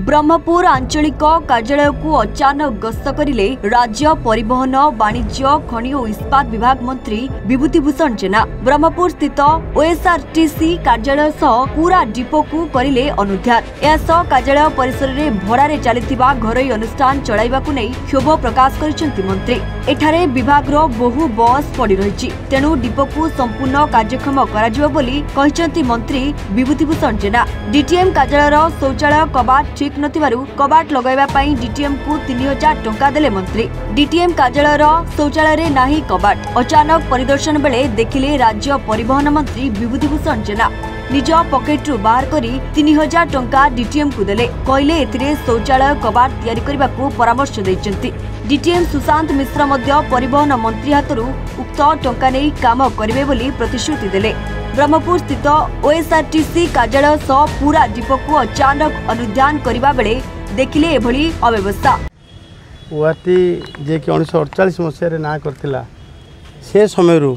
ब्रह्मपुर आंचलिक कार्यालय को अचानक गस्त करिले राज्य परिवहन वाणिज्य खनि और इस्पात विभाग मंत्री विभूतिभूषण जेना। ब्रह्मपुर स्थित ओएसआरटीसी कार्यालय सह पूरा डिपो को करिले अनुध्यान। एसह कार्यालय परिसर में भड़ारे चलिथिबा घरोई अनुष्ठान चलाइबाकु नै क्षोभ प्रकाश करिसेंति मंत्री। एठारे विभाग रो बहु बस पड़ी रहिछि, तेणु डिपो को संपूर्ण कार्यक्षम कराजिबो बोली कहिसेंति मंत्री विभूतिभूषण जेना। डीटीएम कार्यालय शौचालय कबाट ठीक नथिबारु कबाट लगाइबा पई डीटीएम को 3000 टंका देले मंत्री। डीटीएम कार्यालय शौचालय रे नाही कबाट। अचानक परिदर्शन बेले देखिले राज्य परिवहन मंत्री विभूतिभूषण जेना निज पॉकेट रु बाहर करी 3000 टंका डीटीएम को देले। कहले एथिरे शौचालय कबाट तयारी करबाकू परामर्श दैचंती। डीटीएम सुशांत मिश्र मध्य परिवहन मंत्री हातरू उक्त टंका नै काम करिवे बोली प्रतिश्रुति देले। ब्रह्मपुर स्थित ओएसआरटीसी कार्यालय सह पूरा डिपो को अचानक अनुध्यान करबा बेले देखिले एभली अव्यवस्था। ओआरटी जे कि 1948 मसीह ना करथिला से समय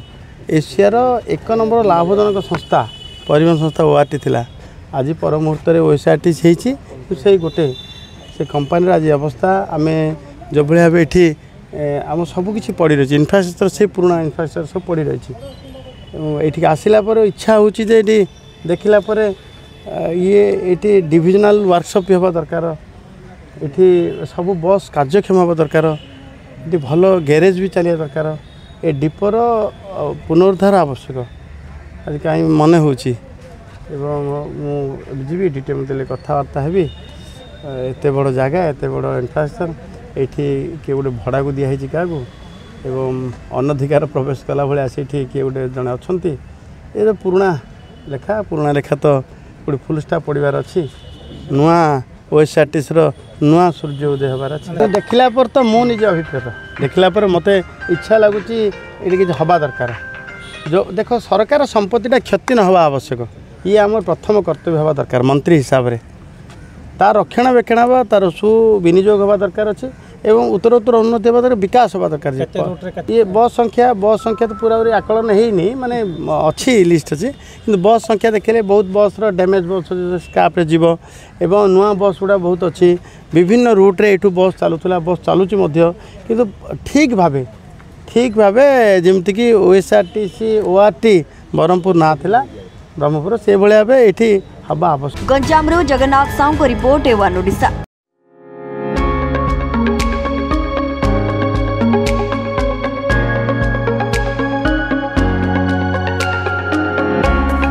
एशियार 1 नंबर लाभजनक संस्था परिवहन संस्था ओआरटी थिला। आज पर मुहूर्त ओएसआरटीसी होईछि से गोटे से कंपनी आज अवस्था आमे जो भाई भाव ये आम सबकि पड़ी रही इनफ्रास्ट्रक्चर से पुराना इनफ्रास्ट्रक्चर सब पड़ी रही ये आसला इच्छा हो देखला ये डिविजनल वर्कशॉप हवा दरकार। ये सब बस कार्यक्षम हवा दरकार। ये भल गैरेज भी चलिया दरकार। ये डिपोर पुनरुद्धार आवश्यक आज कहीं मन हो जी डीटीएम देले कथबार्ता हेबी। एत बड़ जगह एत बड़ इनफ्रास्ट्रक्चर ये किए गोटे भड़ा को दिखाई क्या एवं अनधिकार प्रवेश कला भाया से किए गोटे जड़े अच्छा ये पुराना लेखा तो गोटे फुल स्टाफ पड़ार अच्छी नुआ ओएसआरटीसी नुआ सूर्य उदय हबार अच्छे देखला पर तो मु निज अभिप्राय देखला पर मत इच्छा लगुच ये कि हवा दरकार। जो देख सरकार संपत्तिटा क्षति न हवा आवश्यक ये आम प्रथम कर्तव्य हवा दरकार। मंत्री हिसाब से तार रक्षणाबेक्षण हवा तार सुविनियोग हवा दरकार अच्छे एवं उत्तरोत्तर उन्नति हवा दरकार विकास हवा दरकार। ये बस संख्या तो पूरा आकलन है माने अच्छी लिस्ट अच्छी कि बस संख्या देखले बहुत बस डैमेज बस स्क्रैप रे जीव एवं नुआ बस गुड़ा बहुत अच्छी विभिन्न रूट रे एठू बस चलुला बस चलुची किंतु ठीक भावे जमती कि ओएसआरटीसी ओआरटी ब्रह्मपुर ना थिला ब्रह्मपुर से भाया ये हवा आवश्यक। गंजाम जगन्नाथ साहू को रिपोर्ट A1 ओडिशा।